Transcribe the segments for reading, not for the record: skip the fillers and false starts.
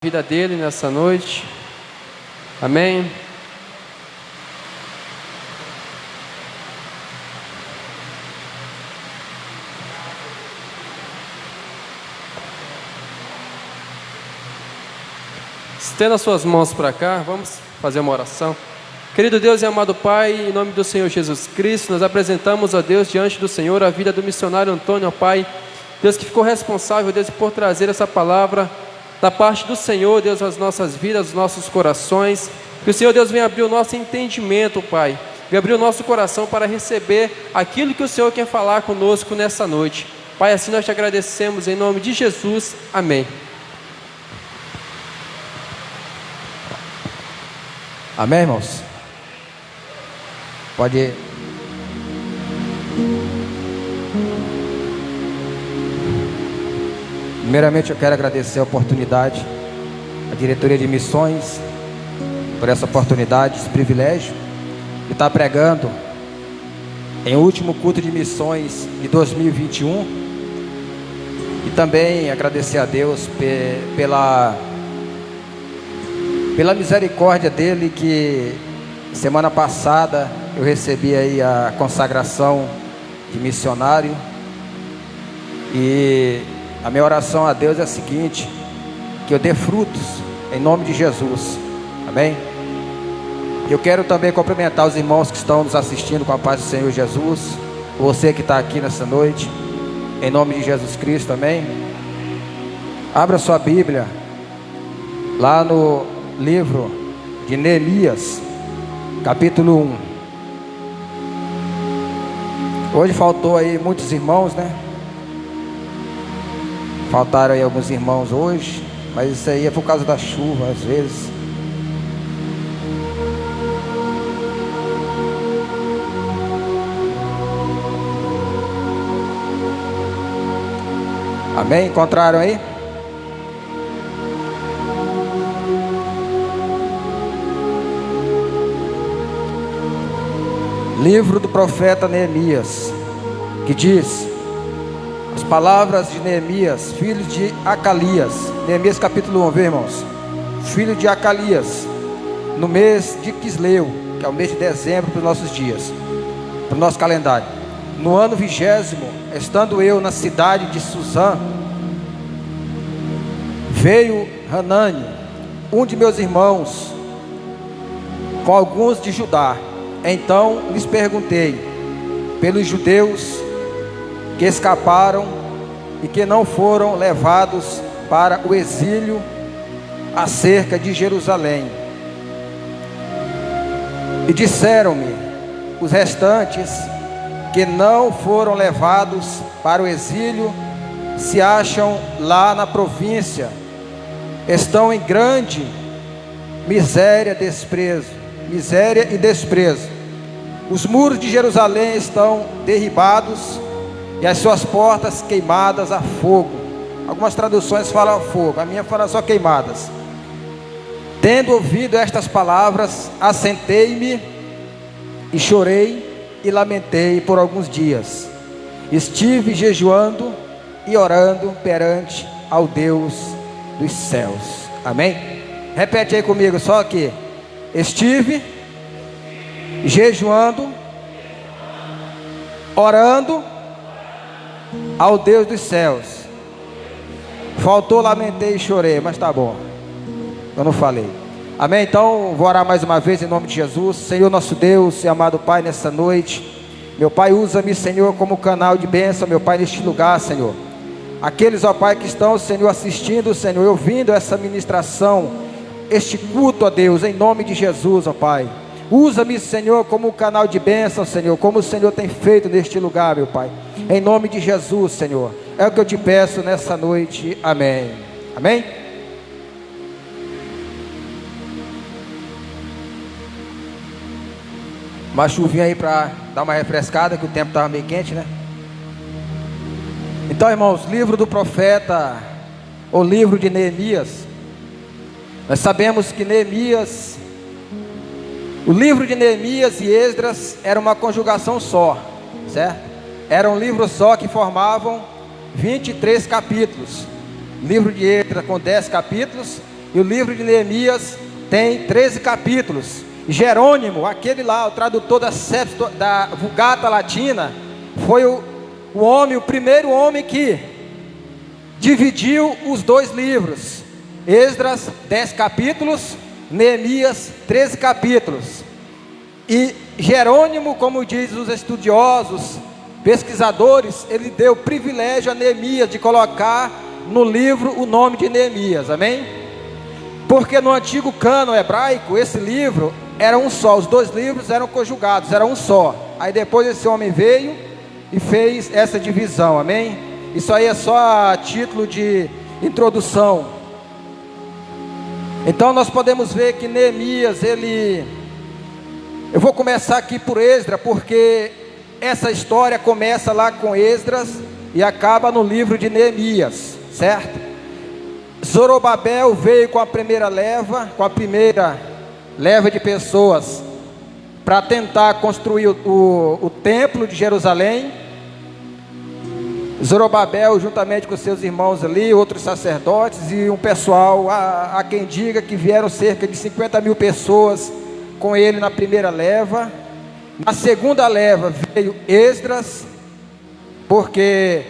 Vida dele nessa noite, amém. Estenda as suas mãos para cá, vamos fazer uma oração. Querido Deus e amado Pai, em nome do Senhor Jesus Cristo, nós apresentamos a Deus diante do Senhor a vida do missionário Antônio, ó Pai, Deus que ficou responsável, Deus, por trazer essa palavra da parte do Senhor, Deus, às nossas vidas, aos nossos corações. Que o Senhor, Deus, venha abrir o nosso entendimento, Pai, venha abrir o nosso coração para receber aquilo que o Senhor quer falar conosco nessa noite. Pai, assim nós te agradecemos em nome de Jesus, amém. Amém, irmãos? Pode ir. Primeiramente eu quero agradecer a oportunidade, a diretoria de missões, por essa oportunidade, esse privilégio de estar pregando em último culto de missões de 2021. E também agradecer a Deus pela misericórdia dele, que semana passada eu recebi aí a consagração de missionário. E a minha oração a Deus é a seguinte: que eu dê frutos em nome de Jesus, amém? Eu quero também cumprimentar os irmãos que estão nos assistindo com a paz do Senhor Jesus, você que está aqui nessa noite, em nome de Jesus Cristo, amém? Abra sua Bíblia lá no livro de Neemias, capítulo 1. Hoje faltou aí muitos irmãos, né? Faltaram aí alguns irmãos hoje, mas isso aí é por causa da chuva, às vezes. Amém? Encontraram aí? Livro do profeta Neemias, que diz: as palavras de Neemias, filho de Acalias. Neemias capítulo 1, vê, irmãos? Filho de Acalias, no mês de Quisleu, que é o mês de dezembro para os nossos dias, para o nosso calendário. No ano 20º, estando eu na cidade de Suzã, veio Hanani, um de meus irmãos, com alguns de Judá. Então lhes perguntei pelos judeus que escaparam e que não foram levados para o exílio acerca de Jerusalém. E disseram-me os restantes que não foram levados para o exílio se acham lá na província, estão em grande miséria e desprezo. Os muros de Jerusalém estão derribados e as suas portas queimadas a fogo. Algumas traduções falam a fogo, a minha fala só queimadas. Tendo ouvido estas palavras, assentei-me e chorei e lamentei por alguns dias. Estive jejuando e orando perante ao Deus dos céus. Amém? Repete aí comigo, só aqui. Estive jejuando, orando ao Deus dos céus. Faltou lamentei e chorei, mas tá bom, eu não falei. Amém? Então vou orar mais uma vez em nome de Jesus. Senhor nosso Deus e amado Pai, nessa noite, meu Pai, usa-me, Senhor, como canal de bênção, meu Pai, neste lugar, Senhor. Aqueles, ó Pai, que estão, Senhor, assistindo, Senhor, ouvindo essa ministração, este culto a Deus, em nome de Jesus, ó Pai. Usa-me, Senhor, como um canal de bênção, Senhor, como o Senhor tem feito neste lugar, meu Pai. Em nome de Jesus, Senhor. É o que eu te peço nessa noite. Amém. Amém? Uma chuvinha aí para dar uma refrescada, que o tempo estava meio quente, né? Então, irmãos, livro do profeta, ou livro de Neemias. Nós sabemos que Neemias, o livro de Neemias e Esdras era uma conjugação só, certo? Era um livro só que formavam 23 capítulos. Livro de Esdras com 10 capítulos E o livro de Neemias tem 13 capítulos. Jerônimo, aquele lá, o tradutor da Vulgata Latina, foi o primeiro homem que dividiu os dois livros. Esdras, 10 capítulos, Neemias, 13 capítulos. E Jerônimo, como diz os estudiosos, pesquisadores, ele deu privilégio a Neemias de colocar no livro o nome de Neemias, amém? Porque no antigo cânon hebraico, esse livro era um só, os dois livros eram conjugados, era um só. Aí depois esse homem veio e fez essa divisão, amém? Isso aí é só a título de introdução. Então nós podemos ver que Neemias, eu vou começar aqui por Esdras, porque essa história começa lá com Esdras e acaba no livro de Neemias, certo? Zorobabel veio com a primeira leva de pessoas para tentar construir o templo de Jerusalém. Zorobabel, juntamente com seus irmãos ali, outros sacerdotes e um pessoal, há quem diga que vieram cerca de 50 mil pessoas com ele na primeira leva. Na segunda leva veio Esdras, porque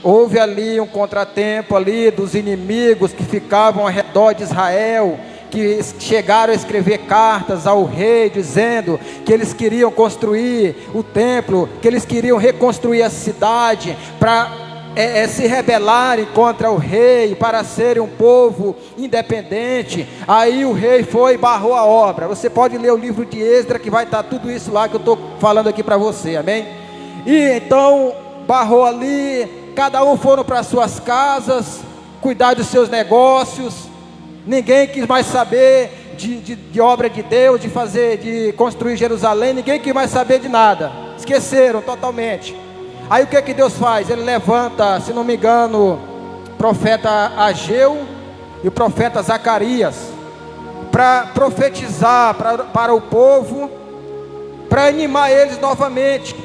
houve ali um contratempo ali dos inimigos que ficavam ao redor de Israel, que chegaram a escrever cartas ao rei, dizendo que eles queriam construir o templo, que eles queriam reconstruir a cidade, para se rebelarem contra o rei, para serem um povo independente. Aí o rei foi e barrou a obra. Você pode ler o livro de Esdras, que vai estar tudo isso lá que eu estou falando aqui para você, amém? E então barrou ali, cada um foram para suas casas, cuidar dos seus negócios. Ninguém quis mais saber de obra de Deus, de construir Jerusalém. Ninguém quis mais saber de nada, esqueceram totalmente. Aí o que Deus faz? Ele levanta, se não me engano, o profeta Ageu e o profeta Zacarias, para profetizar para o povo, para animar eles novamente.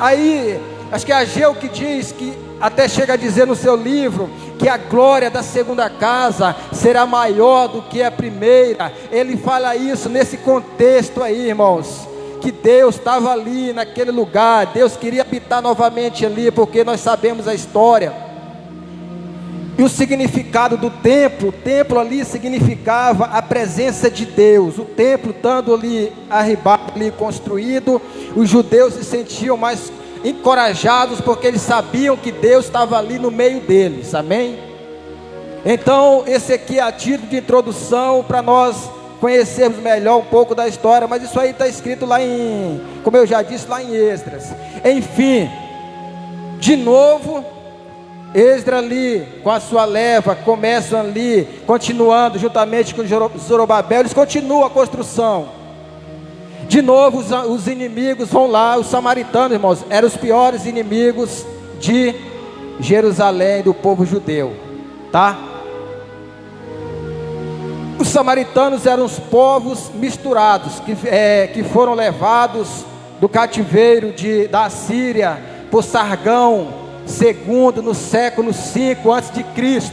Aí, acho que é Ageu que diz, que até chega a dizer no seu livro, que a glória da segunda casa será maior do que a primeira. Ele fala isso nesse contexto aí, irmãos, que Deus estava ali naquele lugar, Deus queria habitar novamente ali, porque nós sabemos a história. E o significado do templo, o templo ali significava a presença de Deus. O templo estando ali arribado, ali construído, os judeus se sentiam mais encorajados, porque eles sabiam que Deus estava ali no meio deles, amém? Então esse aqui é a título de introdução, para nós conhecermos melhor um pouco da história, mas isso aí está escrito lá como eu já disse, lá em Esdras. Enfim, de novo, Esdras ali, com a sua leva, começam ali, continuando juntamente com Zorobabel, eles continuam a construção. De novo os inimigos vão lá, os samaritanos, irmãos, eram os piores inimigos de Jerusalém, do povo judeu, tá? Os samaritanos eram os povos misturados, que foram levados do cativeiro da Síria, por Sargão II, no século V a.C.,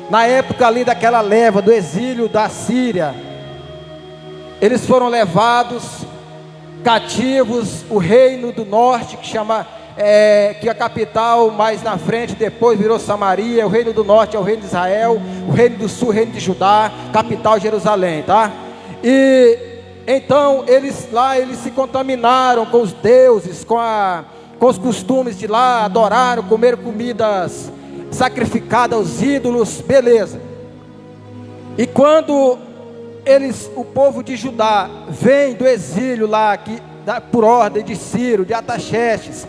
na época ali daquela leva, do exílio da Síria. Eles foram levados cativos, o reino do norte, que a capital mais na frente depois virou Samaria. O reino do norte é o reino de Israel, o reino do sul, o reino de Judá, capital Jerusalém, tá? E então eles se contaminaram com os deuses, com os costumes de lá, adoraram, comeram comidas sacrificadas aos ídolos, beleza. E quando o povo de Judá vem do exílio lá, por ordem de Ciro, de Artaxerxes,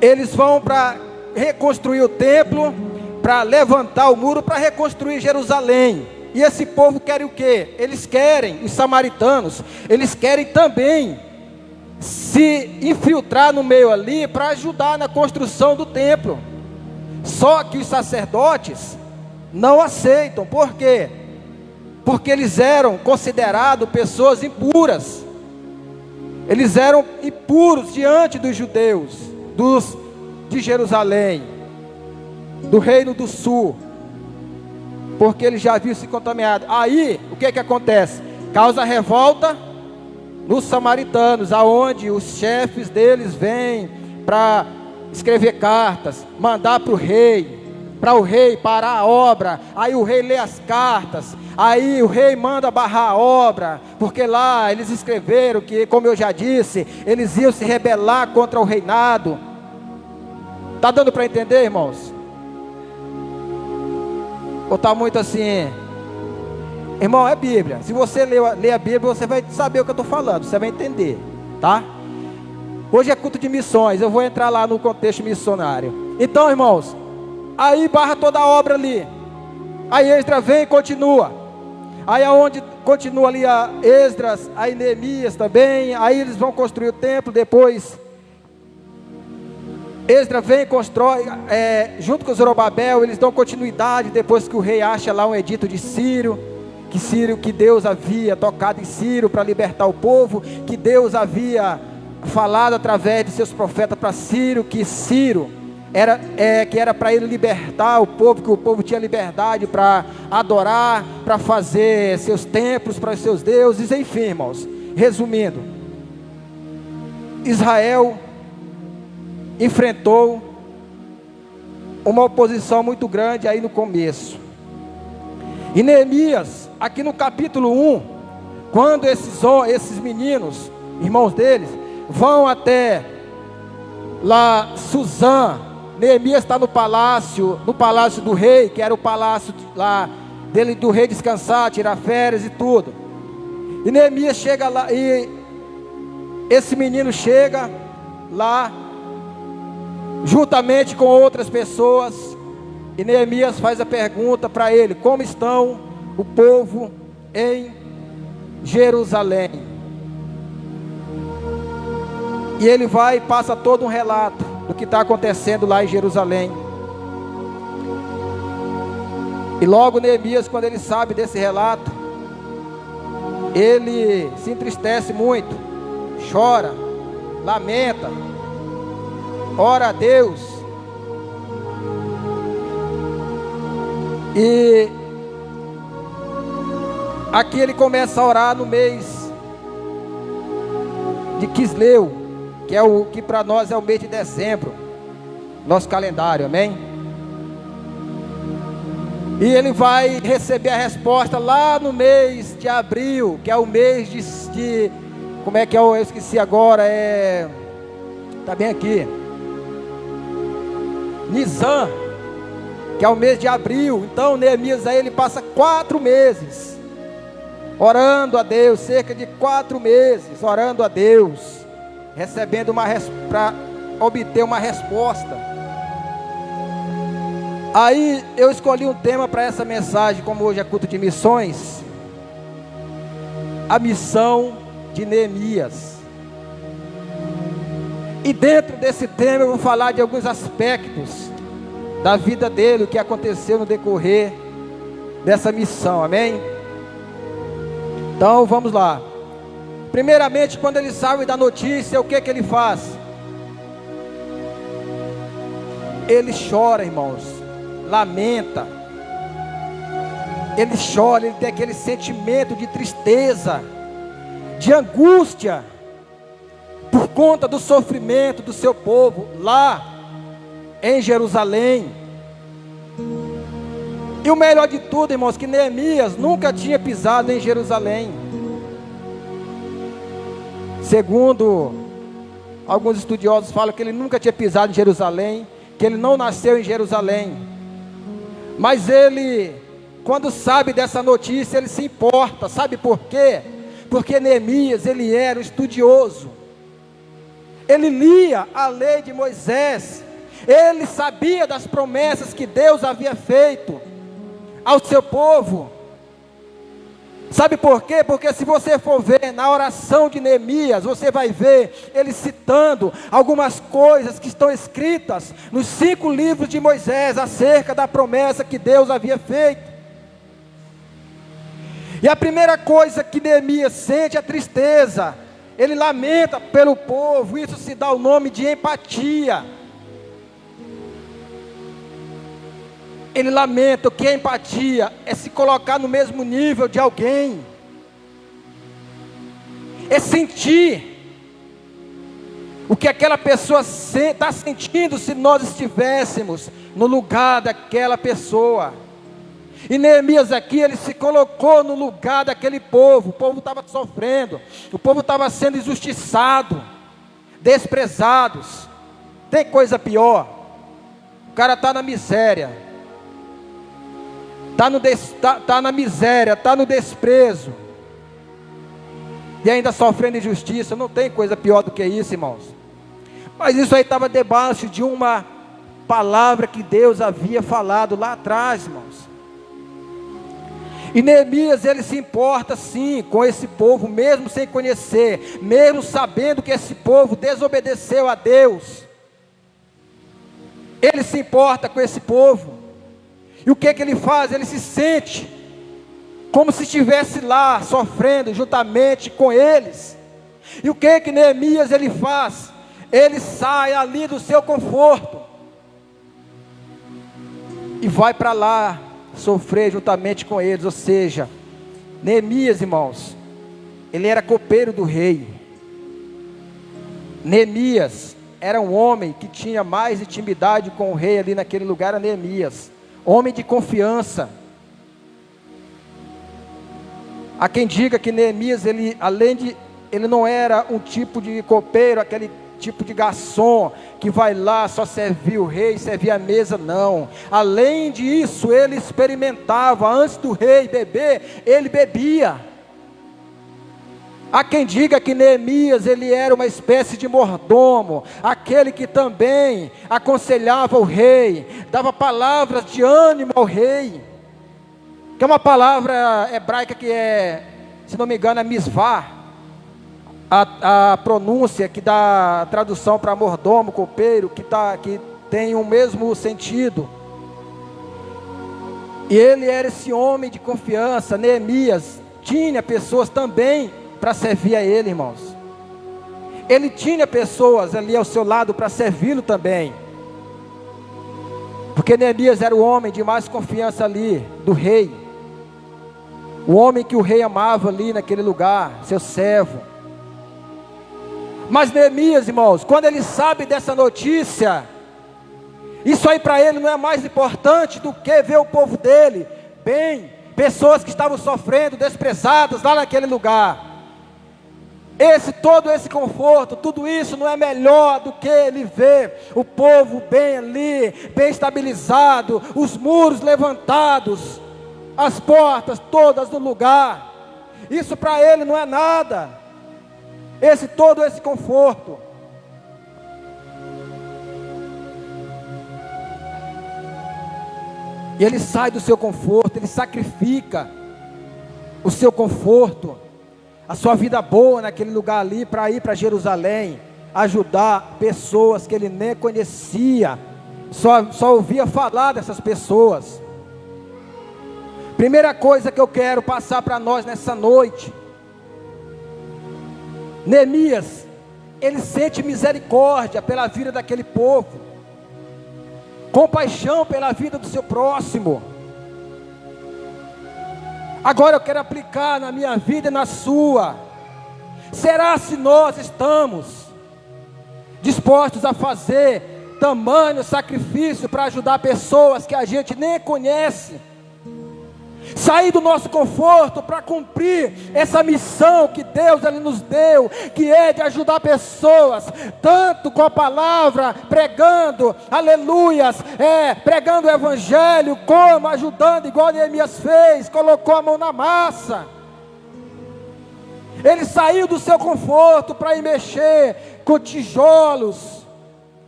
eles vão para reconstruir o templo, para levantar o muro, para reconstruir Jerusalém. E esse povo quer o quê? Eles querem, os samaritanos, eles querem também se infiltrar no meio ali, para ajudar na construção do templo. Só que os sacerdotes não aceitam. Por quê? Porque eles eram considerados pessoas impuras. Eles eram impuros diante dos judeus, de Jerusalém, do reino do sul. porque ele já viu se contaminado. Aí, o que acontece? Causa revolta nos samaritanos, aonde os chefes deles vêm para escrever cartas, mandar para o rei parar a obra. Aí o rei lê as cartas, aí o rei manda barrar a obra, porque lá eles escreveram que, como eu já disse, eles iam se rebelar contra o reinado. Está dando para entender, irmãos? Ou está muito assim? Irmão, é Bíblia. Se você ler a Bíblia, você vai saber o que eu estou falando, você vai entender, tá? Hoje é culto de missões, eu vou entrar lá no contexto missionário. Então, irmãos, aí barra toda a obra ali. Aí Esdras vem e continua. Aí aonde continua ali a Esdras, aí Neemias também. Aí eles vão construir o templo. Depois Esdras vem e constrói, junto com Zorobabel, eles dão continuidade. Depois que o rei acha lá um edito de Ciro, que Deus havia tocado em Ciro para libertar o povo, que Deus havia falado através de seus profetas para Ciro, que Ciro era para ele libertar o povo, que o povo tinha liberdade para adorar, para fazer seus templos para os seus deuses, enfim, irmãos. Resumindo, Israel enfrentou uma oposição muito grande aí no começo. E Neemias, aqui no capítulo 1, quando esses meninos, irmãos deles, vão até lá Suzã, Neemias está no palácio do rei, que era o palácio lá dele, do rei descansar, tirar férias e tudo. E Neemias chega lá, e esse menino chega lá, juntamente com outras pessoas, e Neemias faz a pergunta para ele: como estão o povo em Jerusalém? E ele vai e passa todo um relato do que está acontecendo lá em Jerusalém. E logo Neemias, quando ele sabe desse relato, ele se entristece muito, chora, lamenta, ora a Deus. E aqui ele começa a orar no mês de Quisleu, que é o que para nós é o mês de dezembro, nosso calendário, amém? E ele vai receber a resposta lá no mês de abril, que é o mês de como é que é, eu esqueci agora, está bem aqui, Nisan, que é o mês de abril. Então Neemias aí ele passa 4 meses orando a Deus, cerca de 4 meses orando a Deus, recebendo para obter uma resposta. Aí eu escolhi um tema para essa mensagem, como hoje é culto de missões: a missão de Neemias. E dentro desse tema eu vou falar de alguns aspectos da vida dele, o que aconteceu no decorrer dessa missão, amém? Então vamos lá. Primeiramente, quando ele sabe da notícia, o que ele faz? Ele chora, irmãos, lamenta, ele chora, ele tem aquele sentimento de tristeza, de angústia, por conta do sofrimento do seu povo lá em Jerusalém. E o melhor de tudo, irmãos, que Neemias nunca tinha pisado em Jerusalém. Segundo alguns estudiosos falam que ele nunca tinha pisado em Jerusalém, que ele não nasceu em Jerusalém. Mas ele, quando sabe dessa notícia, ele se importa. Sabe por quê? Porque Neemias, ele era um estudioso. Ele lia a lei de Moisés. Ele sabia das promessas que Deus havia feito ao seu povo. Sabe por quê? Porque se você for ver na oração de Neemias, você vai ver ele citando algumas coisas que estão escritas nos 5 livros de Moisés acerca da promessa que Deus havia feito. E a primeira coisa que Neemias sente é tristeza. Ele lamenta pelo povo. Isso se dá o nome de empatia. Ele lamenta. O que é empatia? É se colocar no mesmo nível de alguém. É sentir o que aquela pessoa está sentindo se nós estivéssemos no lugar daquela pessoa. E Neemias aqui, ele se colocou no lugar daquele povo. O povo estava sofrendo, o povo estava sendo injustiçado, desprezados. Tem coisa pior? O cara está na miséria, está na miséria, está no desprezo, e ainda sofrendo injustiça. Não tem coisa pior do que isso, irmãos. Mas isso aí estava debaixo de uma palavra que Deus havia falado lá atrás, irmãos. E Neemias, ele se importa sim com esse povo, mesmo sem conhecer, mesmo sabendo que esse povo desobedeceu a Deus. Ele se importa com esse povo. E o que ele faz? Ele se sente como se estivesse lá, sofrendo juntamente com eles. E o que Neemias ele faz? Ele sai ali do seu conforto e vai para lá sofrer juntamente com eles. Ou seja, Neemias, irmãos, ele era copeiro do rei. Neemias era um homem que tinha mais intimidade com o rei ali naquele lugar. Era Neemias, homem de confiança. Há quem diga que Neemias, ele não era um tipo de copeiro, aquele tipo de garçom que vai lá só servir o rei, servir a mesa, não. Além disso, ele experimentava. Antes do rei beber, ele bebia. Há quem diga que Neemias, ele era uma espécie de mordomo, aquele que também aconselhava o rei, dava palavras de ânimo ao rei, que é uma palavra hebraica que é, se não me engano, é misvá. A pronúncia que dá a tradução para mordomo, copeiro, que tem o mesmo sentido. E ele era esse homem de confiança. Neemias tinha pessoas também para servir a ele, irmãos. Ele tinha pessoas ali ao seu lado para servi-lo também. Porque Neemias era o homem de mais confiança ali, do rei. O homem que o rei amava ali naquele lugar, seu servo. Mas Neemias, irmãos, quando ele sabe dessa notícia, isso aí para ele não é mais importante do que ver o povo dele bem, pessoas que estavam sofrendo, desprezadas lá naquele lugar. Todo esse conforto, tudo isso não é melhor do que ele ver o povo bem ali, bem estabilizado, os muros levantados, as portas todas no lugar. Isso para ele não é nada. Todo esse conforto. E ele sai do seu conforto, ele sacrifica o seu conforto, a sua vida boa naquele lugar ali, para ir para Jerusalém, ajudar pessoas que ele nem conhecia, só ouvia falar dessas pessoas. Primeira coisa que eu quero passar para nós nessa noite: Neemias, ele sente misericórdia pela vida daquele povo, compaixão pela vida do seu próximo. Agora eu quero aplicar na minha vida e na sua. Será se nós estamos dispostos a fazer tamanho sacrifício para ajudar pessoas que a gente nem conhece? Sair do nosso conforto para cumprir essa missão que Deus ele nos deu, que é de ajudar pessoas, tanto com a palavra, pregando, aleluias, pregando o evangelho, como ajudando, igual Neemias fez, colocou a mão na massa. Ele saiu do seu conforto para ir mexer com tijolos,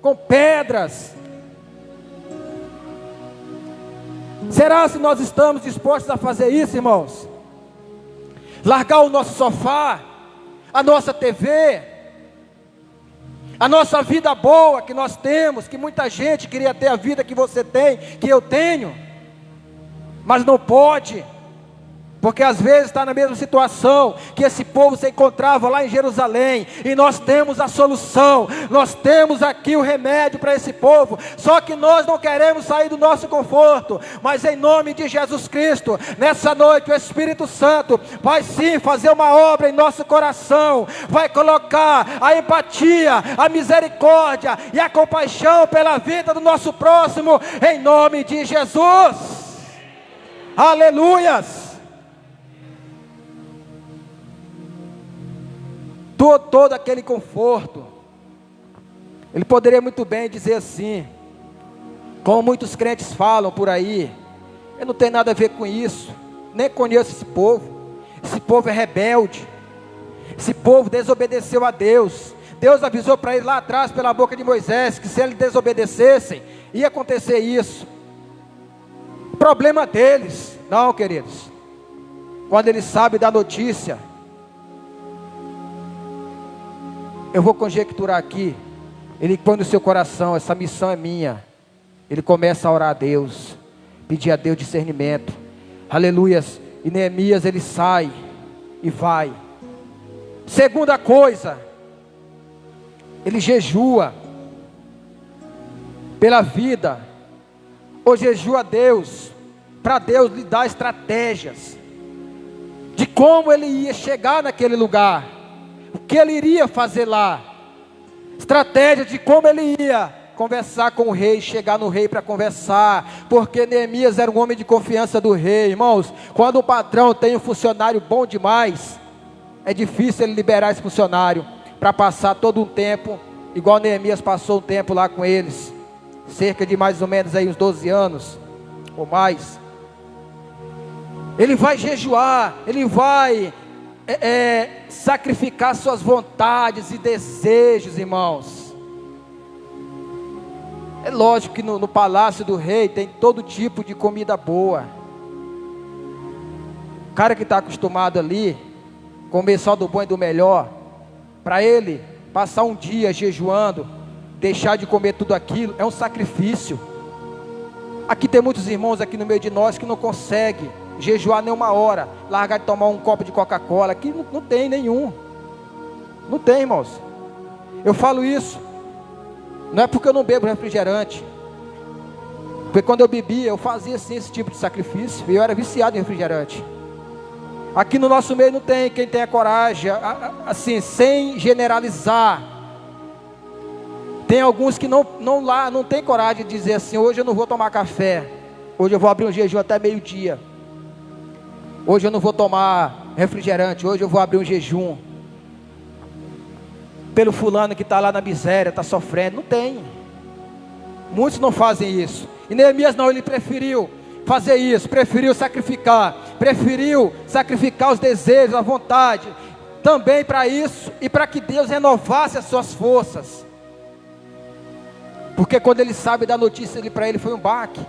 com pedras. Será se nós estamos dispostos a fazer isso, irmãos? Largar o nosso sofá, a nossa TV, a nossa vida boa que nós temos, que muita gente queria ter a vida que você tem, que eu tenho, mas não pode. Porque às vezes está na mesma situação que esse povo se encontrava lá em Jerusalém. E nós temos a solução. Nós temos aqui o remédio para esse povo. Só que nós não queremos sair do nosso conforto. Mas em nome de Jesus Cristo, nessa noite o Espírito Santo vai sim fazer uma obra em nosso coração. Vai colocar a empatia, a misericórdia e a compaixão pela vida do nosso próximo. Em nome de Jesus. Aleluias. Todo aquele conforto, ele poderia muito bem dizer assim, como muitos crentes falam por aí: eu não tenho nada a ver com isso, nem conheço esse povo é rebelde, esse povo desobedeceu a Deus. Deus avisou para ele lá atrás pela boca de Moisés, que se eles desobedecessem, ia acontecer isso. Problema deles. Não, queridos, quando ele sabe da notícia, eu vou conjecturar aqui, ele põe no seu coração: essa missão é minha. Ele começa a orar a Deus, pedir a Deus discernimento. Aleluias. E Neemias, ele sai e vai. Segunda coisa, ele jejua pela vida, ou jejua a Deus, para Deus lhe dar estratégias de como ele ia chegar naquele lugar, o que ele iria fazer lá, estratégia de como ele ia conversar com o rei, chegar no rei para conversar, porque Neemias era um homem de confiança do rei. Irmãos, quando o patrão tem um funcionário bom demais, é difícil ele liberar esse funcionário para passar todo um tempo, igual Neemias passou um tempo lá com eles, cerca de mais ou menos aí uns 12 anos, ou mais. Ele vai jejuar, ele vai sacrificar suas vontades e desejos, irmãos. É lógico que no palácio do rei tem todo tipo de comida boa. O cara que está acostumado ali, comer só do bom e do melhor, para ele passar um dia jejuando, deixar de comer tudo aquilo, é um sacrifício. Aqui tem muitos irmãos aqui no meio de nós que não conseguem jejuar nem uma hora, largar de tomar um copo de Coca-Cola. Aqui não tem nenhum. Não tem, irmãos. Eu falo isso, não é porque eu não bebo refrigerante, porque quando eu bebia, eu fazia sim esse tipo de sacrifício, e eu era viciado em refrigerante. Aqui no nosso meio não tem quem tenha coragem, assim, sem generalizar. Tem alguns que não tem coragem de dizer assim: hoje eu não vou tomar café, hoje eu vou abrir um jejum até meio-dia, hoje eu não vou tomar refrigerante, hoje eu vou abrir um jejum pelo fulano que está lá na miséria, está sofrendo. Não tem. Muitos não fazem isso. E Neemias não, ele preferiu fazer isso, preferiu sacrificar os desejos, a vontade, também para isso, e para que Deus renovasse as suas forças. Porque quando ele sabe da notícia, para ele foi um baque.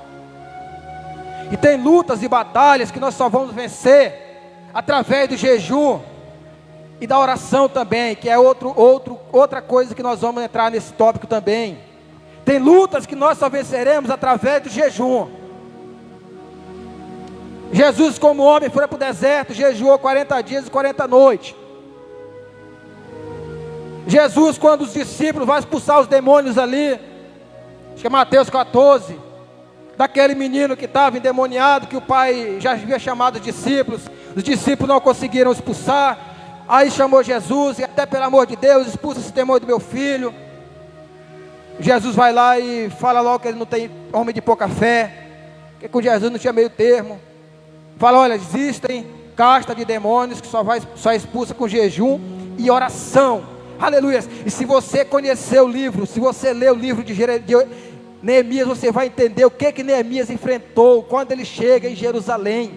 E tem lutas e batalhas que nós só vamos vencer através do jejum e da oração também, que é outra coisa que nós vamos entrar nesse tópico também. Tem lutas que nós só venceremos através do jejum. Jesus, como homem, foi para o deserto, jejuou 40 dias e 40 noites. Jesus, quando os discípulos vão expulsar os demônios ali, acho que é Mateus 14, daquele menino que estava endemoniado, que o pai já havia chamado os discípulos não conseguiram expulsar. Aí chamou Jesus, e até pelo amor de Deus, expulsa esse demônio do meu filho. Jesus vai lá e fala logo que ele não tem homem de pouca fé, que com Jesus não tinha meio termo. Fala: olha, existem casta de demônios que só expulsa com jejum e oração. Aleluia. E se você conhecer o livro, se você ler o livro de Neemias, você vai entender o que Neemias enfrentou quando ele chega em Jerusalém.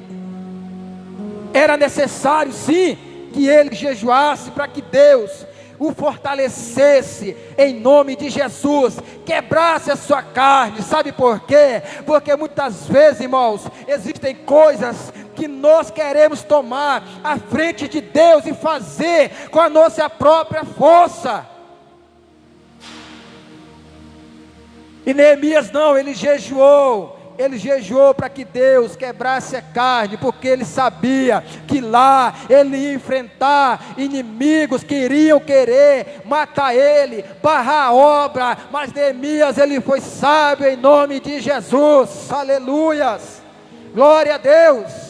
Era necessário sim que ele jejuasse para que Deus o fortalecesse em nome de Jesus, quebrasse a sua carne. Sabe por quê? Porque muitas vezes, irmãos, existem coisas que nós queremos tomar à frente de Deus e fazer com a nossa própria força. E Neemias não, ele jejuou ele jejuou para que Deus quebrasse a carne, porque ele sabia que lá ele ia enfrentar inimigos que iriam querer matar ele, barrar a obra, mas Neemias ele foi sábio em nome de Jesus, aleluias, glória a Deus.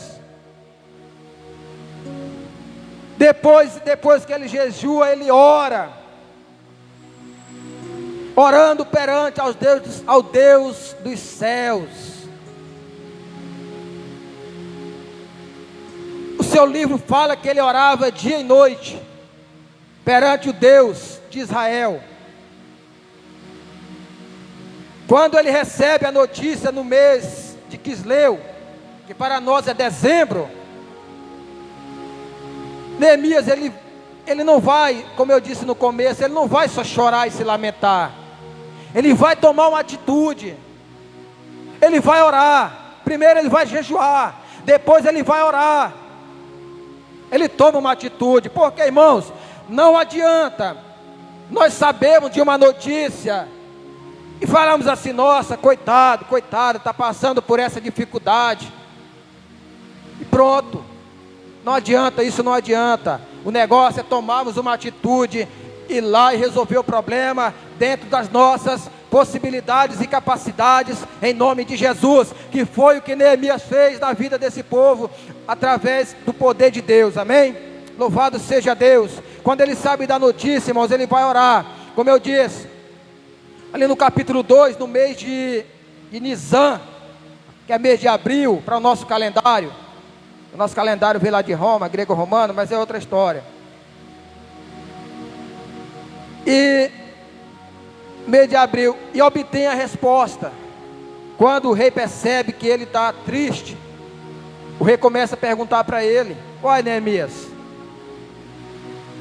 Depois que ele jejua, ele ora, orando perante ao Deus dos céus. O seu livro fala que ele orava dia e noite perante o Deus de Israel. Quando ele recebe a notícia no mês de Quisleu, que para nós é dezembro, Neemias ele não vai, como eu disse no começo, ele não vai só chorar e se lamentar. Ele vai tomar uma atitude. Ele vai orar. Primeiro ele vai jejuar, depois ele vai orar. Ele toma uma atitude, porque, irmãos, não adianta nós sabemos de uma notícia e falamos assim: nossa, coitado, está passando por essa dificuldade, e pronto. Não adianta, isso não adianta. O negócio é tomarmos uma atitude, ir lá e resolver o problema dentro das nossas possibilidades e capacidades, em nome de Jesus, que foi o que Neemias fez na vida desse povo, através do poder de Deus, amém? Louvado seja Deus. Quando ele sabe da notícia, irmãos, ele vai orar, como eu disse, ali no capítulo 2, no mês de Nisan, que é mês de abril, para o nosso calendário. O nosso calendário veio lá de Roma, grego-romano, mas é outra história. E mês de abril, e obtém a resposta. Quando o rei percebe que ele está triste, o rei começa a perguntar para ele: uai, Neemias,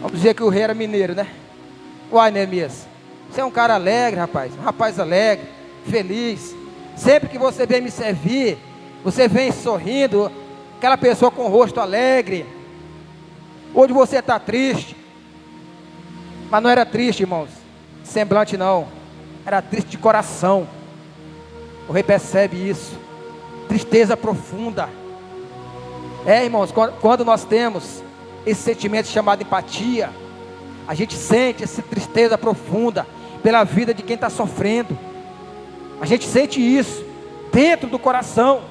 vamos dizer que o rei era mineiro, né? Uai, Neemias, você é um cara alegre, rapaz, um rapaz alegre, feliz. Sempre que você vem me servir, você vem sorrindo, aquela pessoa com o rosto alegre. Hoje você está triste. Mas não era triste, irmãos, semblante não, era triste de coração. O rei percebe isso, tristeza profunda. Irmãos, quando nós temos esse sentimento chamado empatia, a gente sente essa tristeza profunda pela vida de quem está sofrendo. A gente sente isso dentro do coração.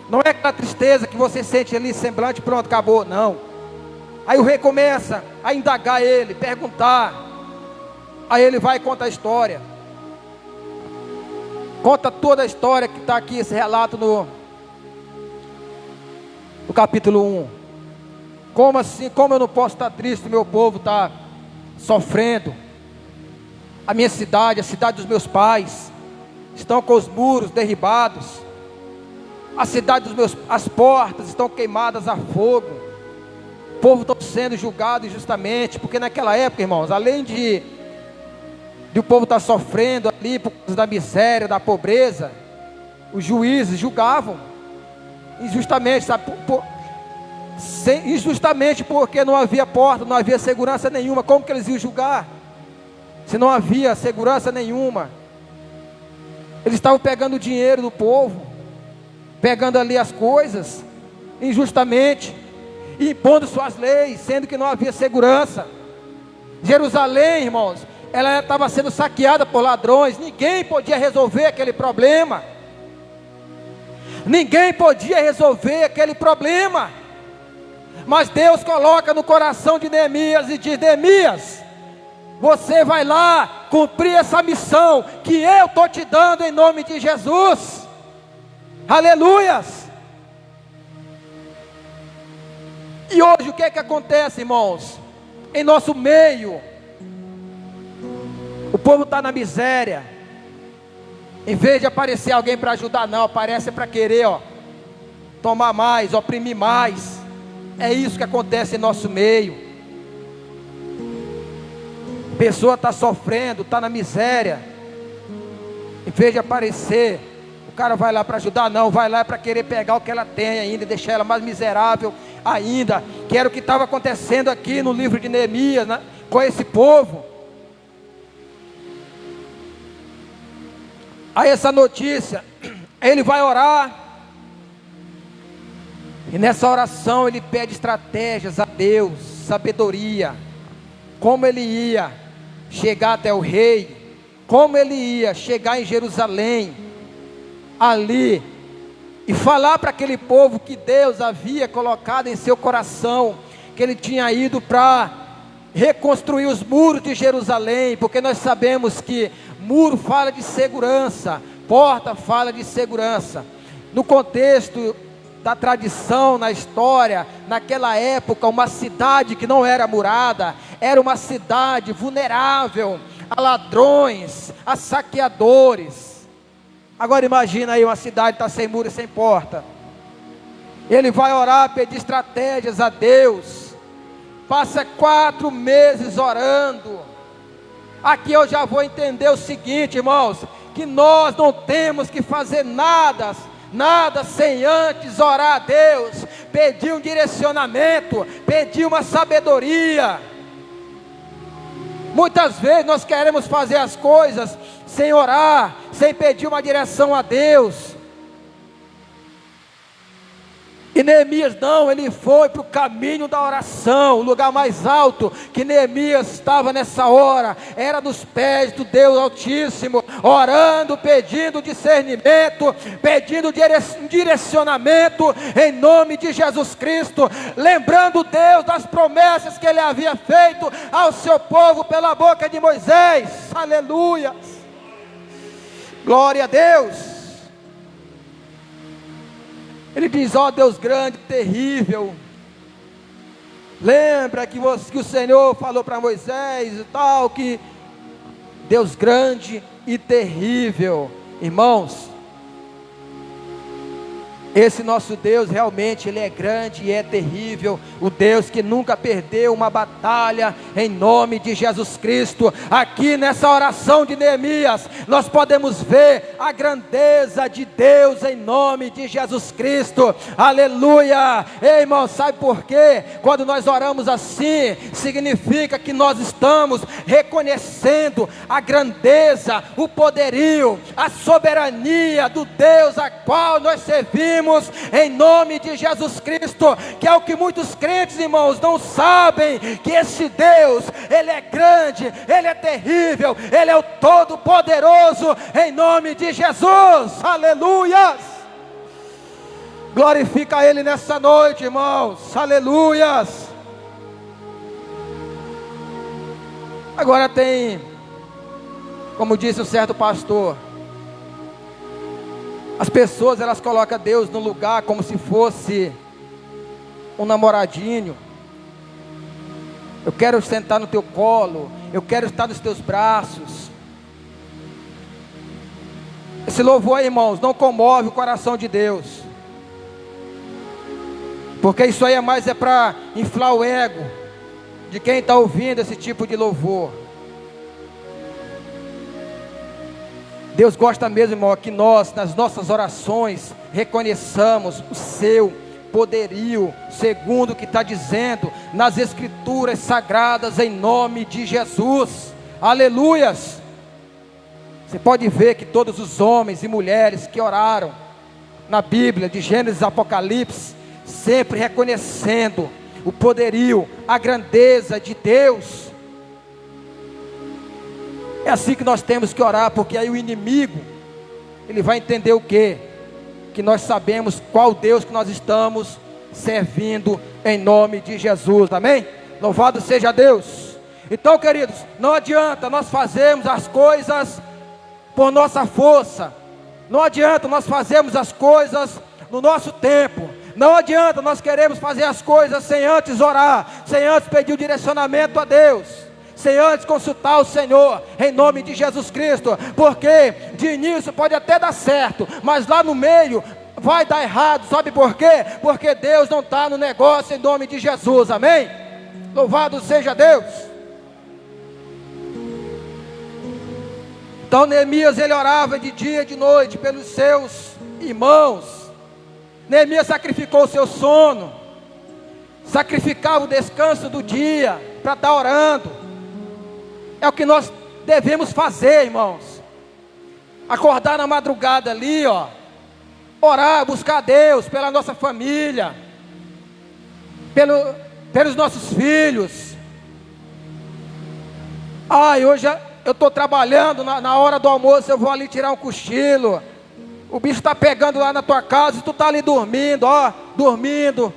Não é aquela tristeza que você sente ali, semblante, pronto, acabou, não. Aí o rei começa a indagar ele, perguntar. Aí ele vai e conta a história. Conta toda a história que está aqui, esse relato no capítulo 1. Como assim? Como eu não posso estar triste? Meu povo está sofrendo. A minha cidade, a cidade dos meus pais, estão com os muros derribados. A cidade as portas estão queimadas a fogo. O povo está sendo julgado injustamente, porque naquela época, irmãos, além de o povo estar sofrendo ali por causa da miséria, da pobreza, os juízes julgavam injustamente, sabe? Injustamente porque não havia porta, não havia segurança nenhuma. Como que eles iam julgar se não havia segurança nenhuma? Eles estavam pegando o dinheiro do povo, pegando ali as coisas injustamente, e impondo suas leis, sendo que não havia segurança. Jerusalém, irmãos, ela estava sendo saqueada por ladrões. Ninguém podia resolver aquele problema. Ninguém podia resolver aquele problema. Mas Deus coloca no coração de Neemias e diz: Neemias, você vai lá cumprir essa missão que eu estou te dando em nome de Jesus. Aleluias. E hoje o que é que acontece, irmãos? Em nosso meio, o povo está na miséria. Em vez de aparecer alguém para ajudar, não, aparece para querer, tomar mais, oprimir mais. É isso que acontece em nosso meio. A pessoa está sofrendo, está na miséria. Em vez de aparecer, o cara vai lá para ajudar, não, vai lá para querer pegar o que ela tem ainda e deixar ela mais miserável ainda. Que era o que estava acontecendo aqui no livro de Neemias, né, com esse povo. Aí essa notícia Ele vai orar, e nessa oração ele pede estratégias a Deus, sabedoria, como ele ia chegar até o rei, como ele ia chegar em Jerusalém, ali, e falar para aquele povo que Deus havia colocado em seu coração, que ele tinha ido para reconstruir os muros de Jerusalém, porque nós sabemos que muro fala de segurança, porta fala de segurança. No contexto da tradição, na história, naquela época, uma cidade que não era murada, era uma cidade vulnerável a ladrões, a saqueadores. Agora imagina aí, uma cidade está sem muro e sem porta. Ele vai orar, pedir estratégias a Deus, passa 4 meses orando. Aqui eu já vou entender o seguinte, irmãos, que nós não temos que fazer nada sem antes orar a Deus, pedir um direcionamento, pedir uma sabedoria. Muitas vezes nós queremos fazer as coisas sem orar, sem pedir uma direção a Deus. E Neemias não, ele foi para o caminho da oração. O lugar mais alto que Neemias estava nessa hora era nos pés do Deus Altíssimo, orando, pedindo discernimento, pedindo direcionamento em nome de Jesus Cristo, lembrando Deus das promessas que ele havia feito ao seu povo pela boca de Moisés. Aleluia, glória a Deus. Ele diz: ó Deus grande, terrível. Lembra que o Senhor falou para Moisés e tal, que Deus grande e terrível. Irmãos, esse nosso Deus realmente ele é grande e é terrível, o Deus que nunca perdeu uma batalha, em nome de Jesus Cristo. Aqui nessa oração de Neemias, nós podemos ver a grandeza de Deus em nome de Jesus Cristo, aleluia. Ei, irmão, sabe por quê? Quando nós oramos assim, significa que nós estamos reconhecendo a grandeza, o poderio, a soberania do Deus a qual nós servimos, em nome de Jesus Cristo, que é o que muitos crentes, irmãos, não sabem, que esse Deus, ele é grande, ele é terrível, ele é o todo-poderoso, em nome de Jesus, aleluias. Glorifica ele nessa noite, irmãos, aleluias. Agora tem, como disse um certo pastor, as pessoas elas colocam Deus no lugar como se fosse um namoradinho. Eu quero sentar no teu colo, eu quero estar nos teus braços. Esse louvor aí, irmãos, não comove o coração de Deus, porque isso aí é para inflar o ego de quem está ouvindo esse tipo de louvor. Deus gosta mesmo, irmão, que nós, nas nossas orações, reconheçamos o seu poderio, segundo o que está dizendo nas Escrituras Sagradas, em nome de Jesus, aleluias. Você pode ver que todos os homens e mulheres que oraram na Bíblia, de Gênesis a Apocalipse, sempre reconhecendo o poderio, a grandeza de Deus. É assim que nós temos que orar, porque aí o inimigo, ele vai entender o quê? Que nós sabemos qual Deus que nós estamos servindo, em nome de Jesus, amém? Louvado seja Deus. Então, queridos, não adianta nós fazermos as coisas por nossa força, não adianta nós fazermos as coisas no nosso tempo, não adianta nós queremos fazer as coisas sem antes orar, sem antes pedir o direcionamento a Deus, sem antes consultar o Senhor, em nome de Jesus Cristo, porque de início pode até dar certo, mas lá no meio vai dar errado. Sabe por quê? Porque Deus não está no negócio, em nome de Jesus, amém? Louvado seja Deus. Então Neemias, ele orava de dia e de noite pelos seus irmãos. Neemias sacrificou o seu sono, sacrificava o descanso do dia para estar orando. É o que nós devemos fazer, irmãos. Acordar na madrugada ali, ó, Orar, buscar a Deus pela nossa família, pelos nossos filhos. Hoje eu estou trabalhando, na hora do almoço eu vou ali tirar um cochilo. O bicho está pegando lá na tua casa e tu está ali dormindo, dormindo.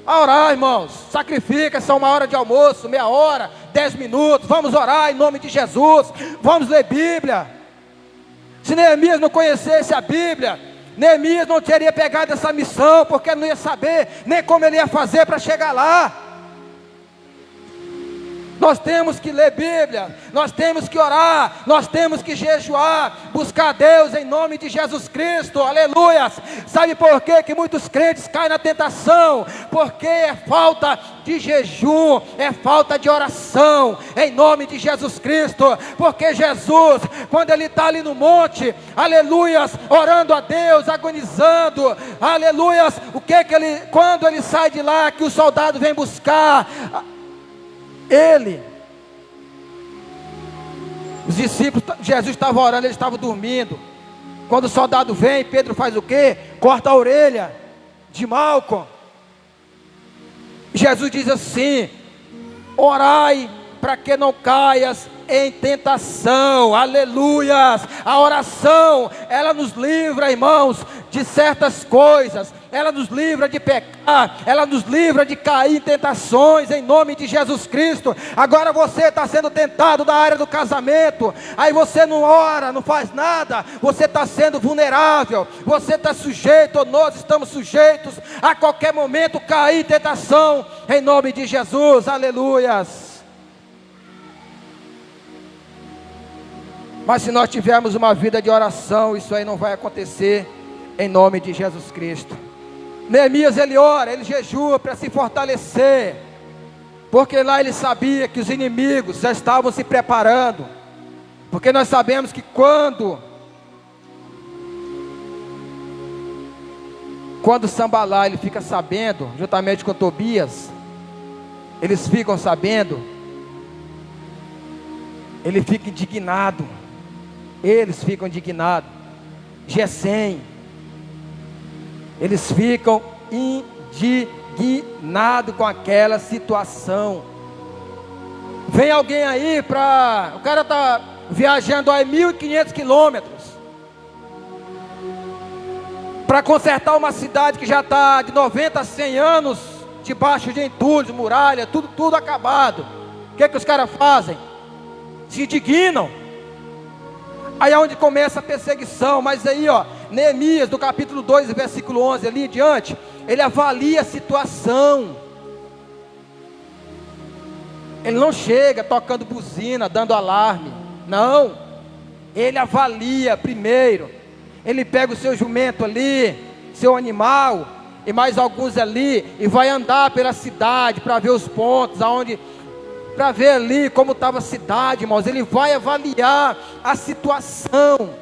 A orar, irmãos, sacrifica, essa é uma hora de almoço, meia hora, 10 minutos, vamos orar em nome de Jesus, vamos ler Bíblia. Se Neemias não conhecesse a Bíblia, Neemias não teria pegado essa missão, porque não ia saber nem como ele ia fazer para chegar lá. Nós temos que ler Bíblia, nós temos que orar, nós temos que jejuar, buscar a Deus em nome de Jesus Cristo, aleluia. Sabe por quê que muitos crentes caem na tentação? Porque é falta de jejum, é falta de oração, em nome de Jesus Cristo. Porque Jesus, quando ele está ali no monte, aleluia, orando a Deus, agonizando, aleluia, quando ele sai de lá, que o soldado vem buscar os discípulos, Jesus estava orando, ele estava dormindo. Quando o soldado vem, Pedro faz o quê? Corta a orelha de Malco. Jesus diz assim: orai para que não caias em tentação, aleluias. A oração, ela nos livra, irmãos, de certas coisas, ela nos livra de pecar, ela nos livra de cair em tentações, em nome de Jesus Cristo. Agora você está sendo tentado na área do casamento, aí você não ora, não faz nada, você está sendo vulnerável, você está sujeito, ou nós estamos sujeitos a qualquer momento cair em tentação, em nome de Jesus, aleluias. Mas se nós tivermos uma vida de oração, isso aí não vai acontecer, em nome de Jesus Cristo. Neemias, ele ora, ele jejua para se fortalecer, porque lá ele sabia que os inimigos já estavam se preparando, porque nós sabemos que quando Sanbalá ele fica sabendo, juntamente com Tobias, eles ficam sabendo, ele fica indignado, eles ficam indignados. Gesem, eles ficam indignados com aquela situação. Vem alguém aí o cara está viajando a 1.500 quilômetros para consertar uma cidade que já está de 90 a 100 anos debaixo de entulhos, muralha, tudo acabado. O que os caras fazem? Se indignam. Aí é onde começa a perseguição. Mas aí Neemias, do capítulo 2, versículo 11, ali em diante, ele avalia a situação. Ele não chega tocando buzina, dando alarme, não. Ele avalia primeiro. Ele pega o seu jumento ali, seu animal, e mais alguns ali, e vai andar pela cidade, para ver os pontos, para ver ali como estava a cidade, irmãos. Ele vai avaliar a situação.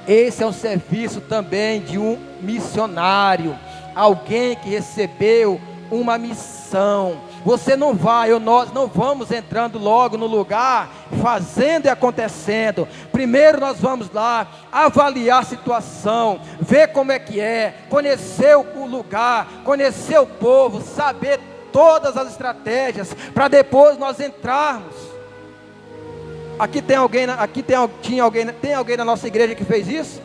Esse é o serviço também de um missionário, alguém que recebeu uma missão. Você não vai, nós não vamos entrando logo no lugar, fazendo e acontecendo. Primeiro nós vamos lá, avaliar a situação, ver como é que é, conhecer o lugar, conhecer o povo, saber todas as estratégias, para depois nós entrarmos. Tem alguém na nossa igreja que fez isso?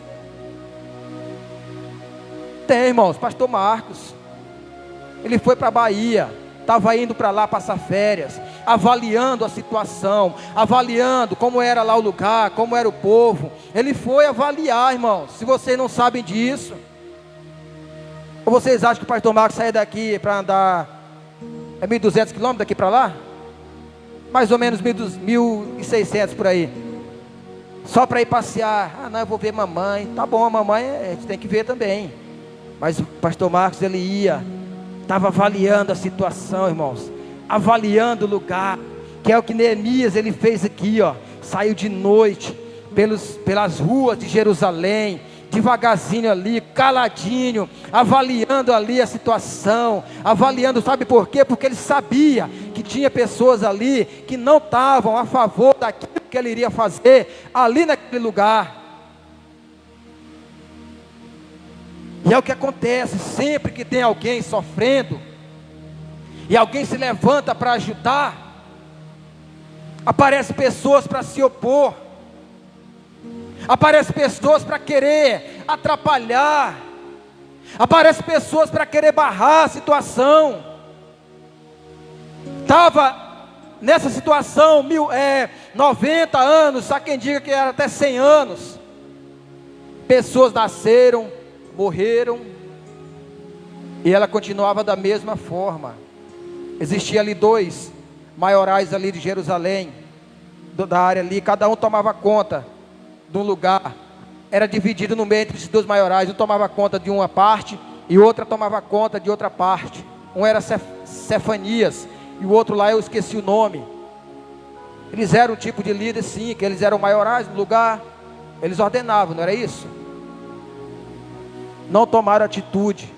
Tem, irmãos. Pastor Marcos, ele foi para a Bahia, estava indo para lá passar férias, avaliando a situação, avaliando como era lá o lugar, como era o povo. Ele foi avaliar, irmãos. Se vocês não sabem disso, ou vocês acham que o pastor Marcos saia daqui para andar 1.200 quilômetros daqui para lá? Mais ou menos 1.600 por aí, só para ir passear. Não, eu vou ver mamãe. Tá bom, a mamãe a gente tem que ver também. Mas o pastor Marcos, ele estava avaliando a situação, irmãos, avaliando o lugar, que é o que Neemias ele fez aqui, saiu de noite pelas ruas de Jerusalém, devagarzinho ali, caladinho, avaliando ali a situação, avaliando, sabe por quê? Porque ele sabia que tinha pessoas ali que não estavam a favor daquilo que ele iria fazer ali naquele lugar. E é o que acontece sempre que tem alguém sofrendo e alguém se levanta para ajudar, aparecem pessoas para se opor, aparecem pessoas para querer atrapalhar, aparecem pessoas para querer barrar a situação. Estava nessa situação 90 anos, há quem diga que era até 100 anos. Pessoas nasceram, morreram, e ela continuava da mesma forma. Existia ali 2 maiorais ali de Jerusalém, da área ali, cada um tomava conta de um lugar, era dividido no meio entre esses 2 maiorais, um tomava conta de uma parte, e outra tomava conta de outra parte. Um era Cefanias, e o outro lá eu esqueci o nome. Eles eram um tipo de líder sim, que eles eram maiorais no lugar, eles ordenavam, não era isso? Não tomaram atitude,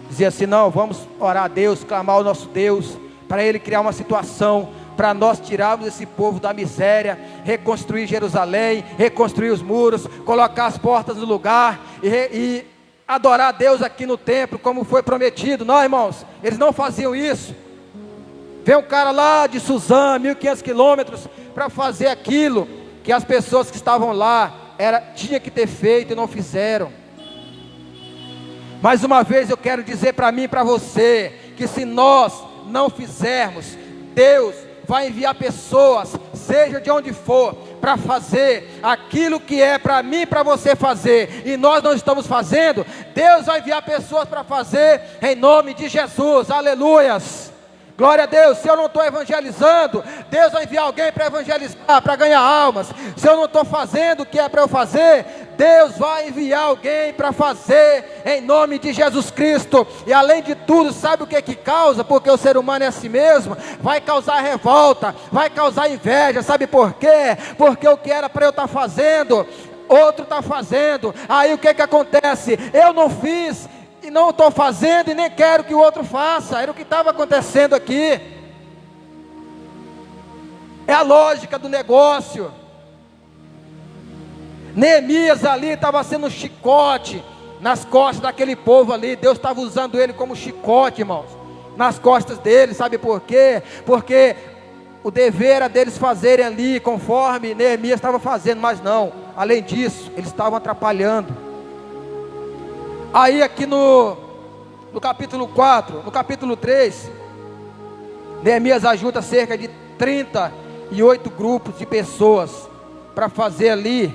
dizia assim: não, vamos orar a Deus, clamar ao nosso Deus, para Ele criar uma situação, para nós tirarmos esse povo da miséria, reconstruir Jerusalém, reconstruir os muros, colocar as portas no lugar, e adorar a Deus aqui no templo, como foi prometido. Não, irmãos, eles não faziam isso. Vem um cara lá de Suzã, 1.500 quilômetros, para fazer aquilo que as pessoas que estavam lá, tinha que ter feito e não fizeram. Mais uma vez eu quero dizer para mim e para você, que se nós não fizermos, Deus vai enviar pessoas, seja de onde for, para fazer aquilo que é para mim e para você fazer, e nós não estamos fazendo. Deus vai enviar pessoas para fazer, em nome de Jesus, aleluias. Glória a Deus. Se eu não estou evangelizando, Deus vai enviar alguém para evangelizar, para ganhar almas. Se eu não estou fazendo o que é para eu fazer, Deus vai enviar alguém para fazer, em nome de Jesus Cristo. E além de tudo, sabe o que causa? Porque o ser humano é assim mesmo. Vai causar revolta, vai causar inveja. Sabe por quê? Porque o que era para eu estar fazendo, outro está fazendo. Aí o que acontece? Eu não fiz, e não estou fazendo, e nem quero que o outro faça. Era o que estava acontecendo aqui. É a lógica do negócio. Neemias ali estava sendo um chicote nas costas daquele povo ali. Deus estava usando ele como chicote, irmãos, nas costas deles. Sabe por quê? Porque o dever era deles fazerem ali conforme Neemias estava fazendo, mas não, além disso, eles estavam atrapalhando. Aí aqui no capítulo 4, no capítulo 3, Neemias ajuda cerca de 38 grupos de pessoas para fazer ali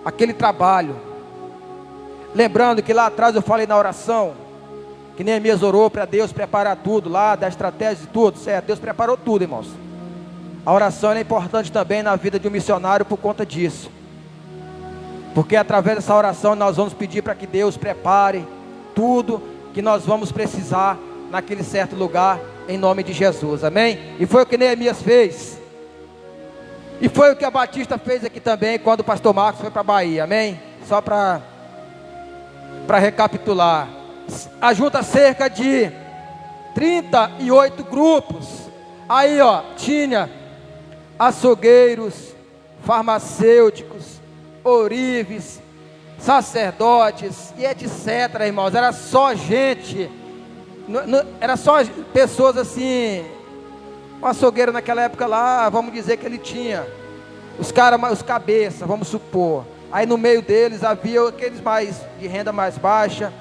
aquele trabalho. Lembrando que lá atrás eu falei na oração, que Neemias orou para Deus preparar tudo lá, da estratégia e tudo, certo? Deus preparou tudo, irmãos. A oração é importante também na vida de um missionário por conta disso. Porque através dessa oração nós vamos pedir para que Deus prepare tudo que nós vamos precisar naquele certo lugar, em nome de Jesus, amém? E foi o que Neemias fez. E foi o que a Batista fez aqui também, quando o pastor Marcos foi para a Bahia, amém? Só para recapitular. Ajunta cerca de 38 grupos. Aí tinha açougueiros, farmacêuticos, ourives, sacerdotes e etc, irmãos. Era só gente, era só pessoas assim. O açougueiro naquela época lá, vamos dizer que ele tinha os cabeças, vamos supor. Aí no meio deles havia aqueles de renda mais baixa.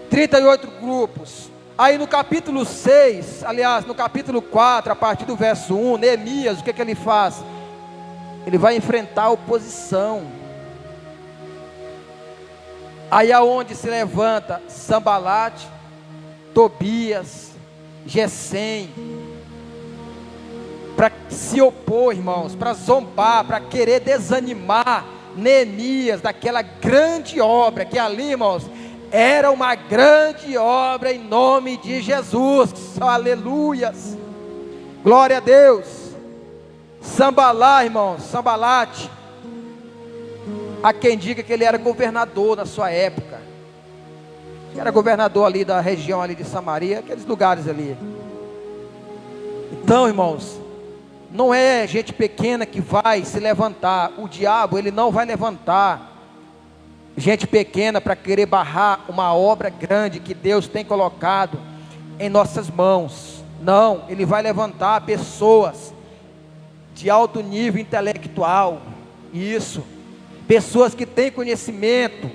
38 grupos. Aí no capítulo 6, aliás, no capítulo 4, a partir do verso 1, Neemias, o que ele faz? Ele vai enfrentar a oposição. Aí aonde se levanta Sambalate, Tobias, Gesem, para se opor, irmãos, para zombar, para querer desanimar Neemias daquela grande obra, que ali, irmãos, era uma grande obra em nome de Jesus. Aleluias, glória a Deus. Sambalá, irmãos, Sambalate, há quem diga que ele era governador na sua época, era governador ali da região ali de Samaria, aqueles lugares ali. Então, irmãos, não é gente pequena que vai se levantar. O diabo, ele não vai levantar gente pequena para querer barrar uma obra grande que Deus tem colocado em nossas mãos. Não, ele vai levantar pessoas de alto nível intelectual. Isso, pessoas que têm conhecimento.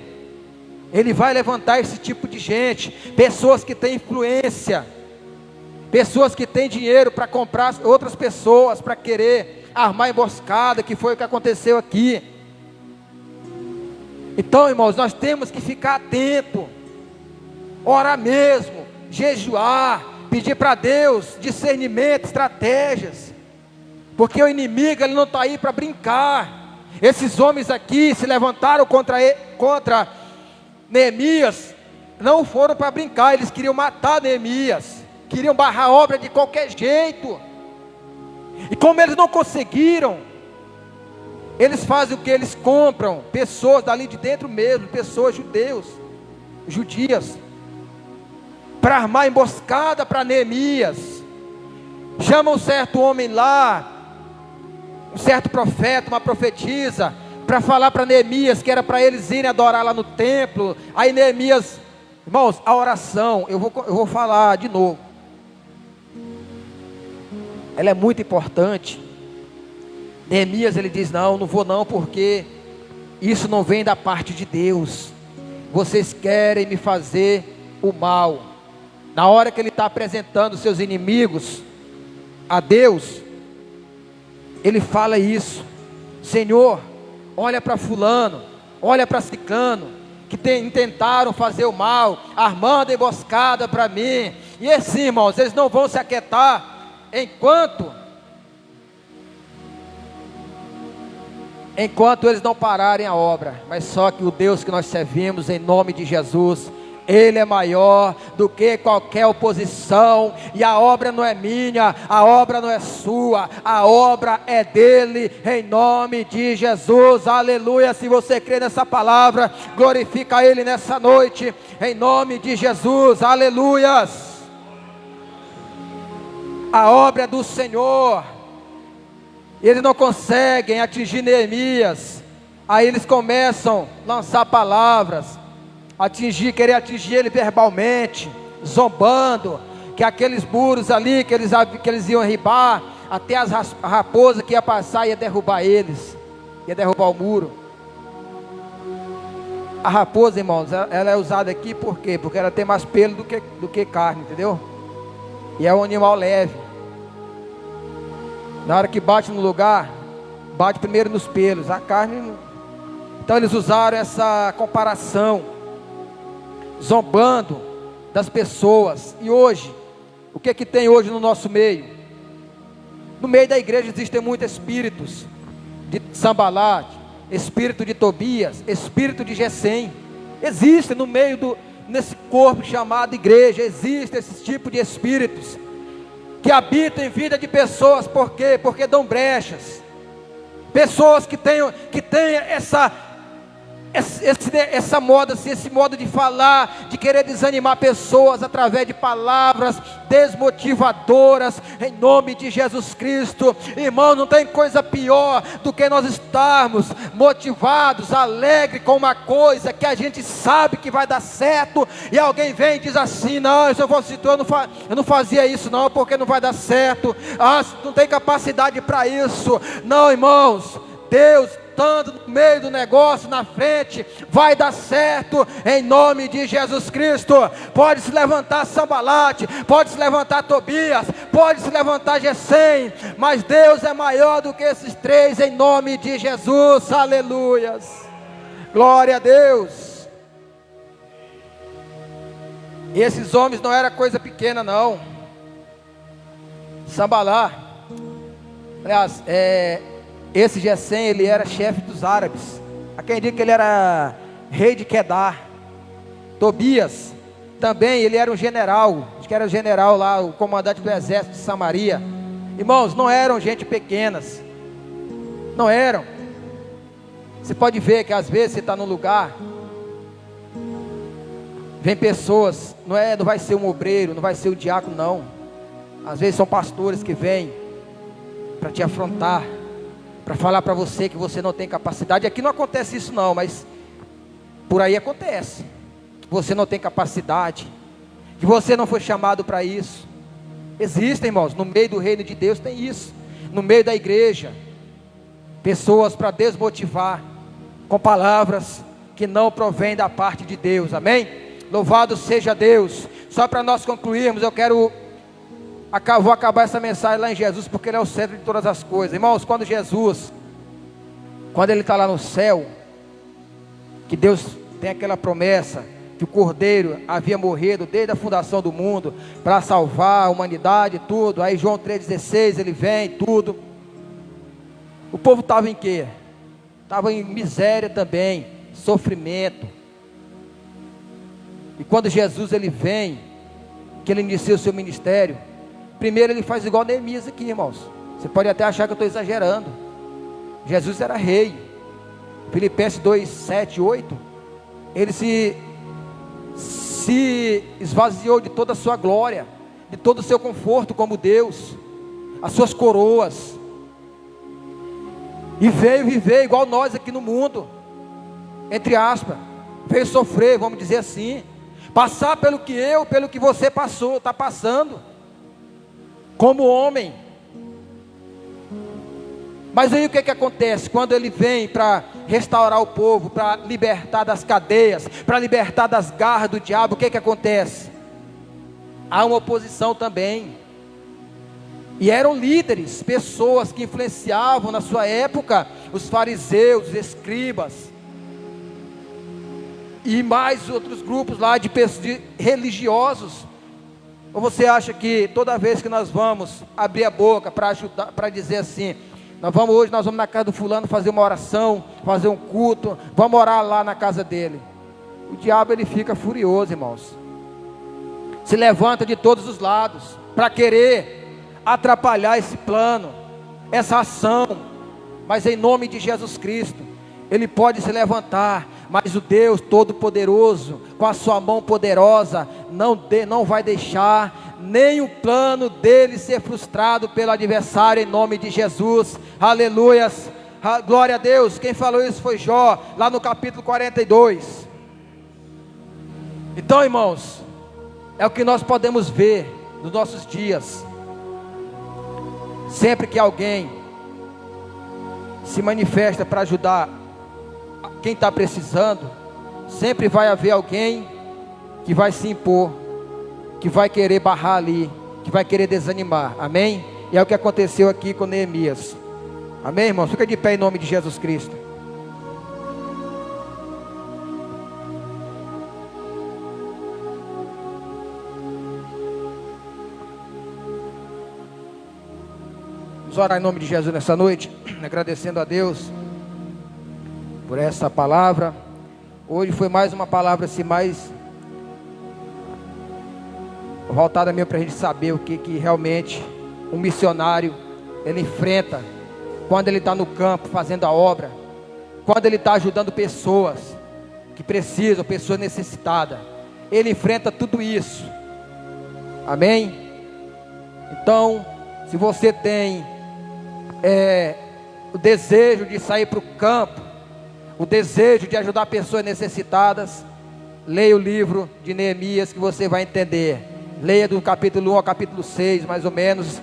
Ele vai levantar esse tipo de gente, pessoas que têm influência, pessoas que têm dinheiro para comprar outras pessoas, para querer armar emboscada, que foi o que aconteceu aqui. Então, irmãos, nós temos que ficar atento, orar mesmo, jejuar, pedir para Deus discernimento, estratégias, porque o inimigo, ele não está aí para brincar. Esses homens aqui se levantaram contra Neemias, não foram para brincar, eles queriam matar Neemias, queriam barrar a obra de qualquer jeito. E como eles não conseguiram, eles fazem o que? Eles compram pessoas dali de dentro mesmo, pessoas judias, para armar emboscada para Neemias. Chama um certo homem lá, um certo profeta, uma profetisa, para falar para Neemias que era para eles irem adorar lá no templo. Aí Neemias, irmãos, a oração, eu vou falar de novo, ela é muito importante. Neemias, ele diz, não vou não, porque isso não vem da parte de Deus. Vocês querem me fazer o mal. Na hora que ele está apresentando seus inimigos a Deus, ele fala isso: Senhor, olha para fulano, olha para ciclano, que tentaram fazer o mal, armando emboscada para mim. E assim, irmãos, eles não vão se aquietar enquanto eles não pararem a obra. Mas só que o Deus que nós servimos, em nome de Jesus, Ele é maior do que qualquer oposição. E a obra não é minha, a obra não é sua, a obra é dele, em nome de Jesus. Aleluia. Se você crê nessa palavra, glorifica Ele nessa noite, em nome de Jesus. Aleluias. A obra é do Senhor. Eles não conseguem atingir Neemias. Aí eles começam a lançar palavras, querer atingir ele verbalmente, zombando, que aqueles muros ali que eles iam derribar, até a raposa que ia passar ia derrubar eles, ia derrubar o muro. A raposa, irmãos, ela é usada aqui por quê? Porque ela tem mais pelo do que carne, entendeu? E é um animal leve. Na hora que bate no lugar, bate primeiro nos pelos, a carne. Então eles usaram essa comparação, zombando das pessoas. E hoje, o que tem hoje no nosso meio? No meio da igreja existem muitos espíritos de Sambalat, espírito de Tobias, espírito de Gesem. Existe no meio nesse corpo chamado igreja, existe esse tipo de espíritos que habitam em vida de pessoas. Por quê? Porque dão brechas. Pessoas que têm essa moda, assim, esse modo de falar, de querer desanimar pessoas através de palavras desmotivadoras, em nome de Jesus Cristo. Irmão, não tem coisa pior do que nós estarmos motivados, alegres com uma coisa que a gente sabe que vai dar certo, e alguém vem e diz assim: não, eu não fazia isso não, porque não vai dar certo, não tem capacidade para isso. Não, irmãos, Deus estando no meio do negócio, na frente, vai dar certo, em nome de Jesus Cristo. Pode se levantar Sambalat, pode se levantar Tobias, pode se levantar Gesem, mas Deus é maior do que esses três, em nome de Jesus. Aleluias, glória a Deus. E esses homens não era coisa pequena não. Sambalat, aliás, esse Gesem, ele era chefe dos árabes. Há quem diga que ele era rei de Quedar. Tobias, também, ele era um general. Acho que era o general lá, o comandante do exército de Samaria. Irmãos, não eram gente pequenas. Não eram. Você pode ver que às vezes você está num lugar, vem pessoas, não vai ser um obreiro, não vai ser o diácono não. Às vezes são pastores que vêm para te afrontar, para falar para você que você não tem capacidade. Aqui não acontece isso não, mas por aí acontece. Que você não tem capacidade, que você não foi chamado para isso. Existem, irmãos, no meio do reino de Deus tem isso. No meio da igreja, pessoas para desmotivar, com palavras que não provêm da parte de Deus, amém? Louvado seja Deus. Só para nós concluirmos, vou acabar essa mensagem lá em Jesus, porque Ele é o centro de todas as coisas. Irmãos, quando Ele está lá no céu, que Deus tem aquela promessa, que o Cordeiro havia morrido desde a fundação do mundo, para salvar a humanidade, tudo. Aí João 3,16, Ele vem, tudo. O povo estava em quê? Estava em miséria também, sofrimento. E quando Jesus Ele vem, que Ele inicia o seu ministério, primeiro Ele faz igual Neemias aqui, irmãos. Você pode até achar que eu estou exagerando. Jesus era rei. Filipenses 2, 7, 8. Ele se esvaziou de toda a sua glória, de todo o seu conforto como Deus, as suas coroas, e veio viver igual nós aqui no mundo, entre aspas, veio sofrer, vamos dizer assim, passar pelo que você passou, está passando, como homem. Mas aí o que acontece? Quando Ele vem para restaurar o povo, para libertar das cadeias, para libertar das garras do diabo, o que acontece? Há uma oposição também. E eram líderes, pessoas que influenciavam na sua época, os fariseus, os escribas, e mais outros grupos lá de religiosos. Ou você acha que toda vez que nós vamos abrir a boca para ajudar, para dizer assim, nós vamos na casa do fulano fazer uma oração, fazer um culto, vamos orar lá na casa dele. O diabo ele fica furioso, irmãos. Se levanta de todos os lados para querer atrapalhar esse plano, essa ação. Mas em nome de Jesus Cristo, ele pode se levantar, mas o Deus Todo-Poderoso, com a sua mão poderosa, não vai deixar nem o plano dele ser frustrado pelo adversário, em nome de Jesus. Aleluias, glória a Deus. Quem falou isso foi Jó, lá no capítulo 42. Então, irmãos, é o que nós podemos ver nos nossos dias. Sempre que alguém se manifesta para ajudar quem está precisando, sempre vai haver alguém que vai se impor, que vai querer barrar ali, que vai querer desanimar, amém? E é o que aconteceu aqui com Neemias, amém, irmãos? Fica de pé em nome de Jesus Cristo. Vamos orar em nome de Jesus nessa noite, agradecendo a Deus por essa palavra. Hoje foi mais uma palavra assim, mais voltada mesmo para a gente saber o que realmente um missionário ele enfrenta quando ele está no campo fazendo a obra, quando ele está ajudando pessoas que precisam, pessoas necessitadas. Ele enfrenta tudo isso, amém? Então, se você tem o desejo de sair para o campo, o desejo de ajudar pessoas necessitadas, leia o livro de Neemias que você vai entender. Leia do capítulo 1 ao capítulo 6, mais ou menos,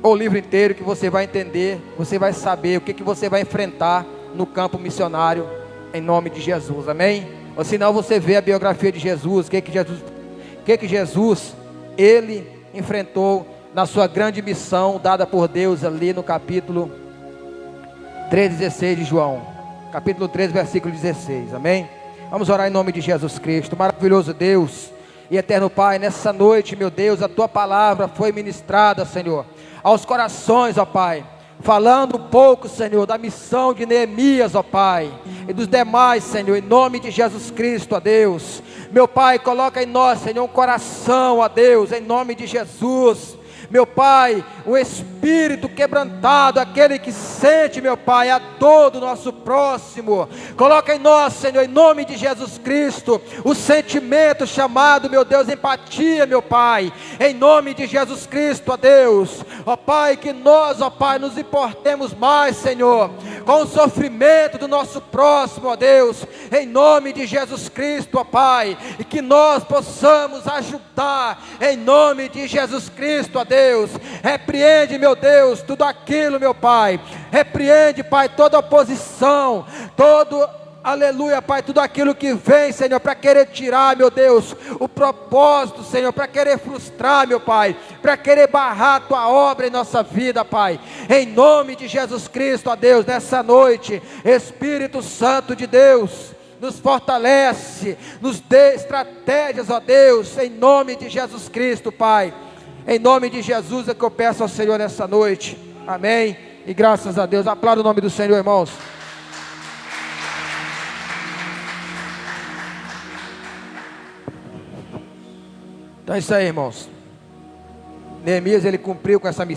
ou o livro inteiro, que você vai entender, você vai saber o que você vai enfrentar no campo missionário, em nome de Jesus, amém? Ou senão você vê a biografia de Jesus, o que Jesus, ele enfrentou na sua grande missão, dada por Deus ali no capítulo 3:16 de João. Capítulo 3, versículo 16, amém? Vamos orar em nome de Jesus Cristo. Maravilhoso Deus e eterno Pai, nessa noite, meu Deus, a Tua palavra foi ministrada, Senhor, aos corações, ó Pai, falando um pouco, Senhor, da missão de Neemias, ó Pai, e dos demais, Senhor, em nome de Jesus Cristo, ó Deus. Meu Pai, coloca em nós, Senhor, um coração, ó Deus, em nome de Jesus. meu Pai, o espírito quebrantado, aquele que sente, meu Pai, a dor do nosso próximo. Coloca em nós, Senhor, em nome de Jesus Cristo, o sentimento chamado, meu Deus, empatia, meu Pai, em nome de Jesus Cristo, ó Deus, ó Pai, que nós, ó Pai, nos importemos mais, Senhor, com o sofrimento do nosso próximo, ó Deus, em nome de Jesus Cristo, ó Pai, e que nós possamos ajudar, em nome de Jesus Cristo, ó Deus. Repreende, meu Deus, tudo aquilo, meu Pai, repreende, Pai, toda oposição, aleluia, Pai, tudo aquilo que vem, Senhor, para querer tirar, meu Deus, o propósito, Senhor, para querer frustrar, meu Pai, para querer barrar a Tua obra em nossa vida, Pai, em nome de Jesus Cristo, ó Deus, nessa noite, Espírito Santo de Deus, nos fortalece, nos dê estratégias, ó Deus, em nome de Jesus Cristo, Pai, em nome de Jesus é que eu peço ao Senhor nessa noite, amém, e graças a Deus. Aplauda o nome do Senhor, irmãos. Então é isso aí, irmãos. Neemias, ele cumpriu com essa missão.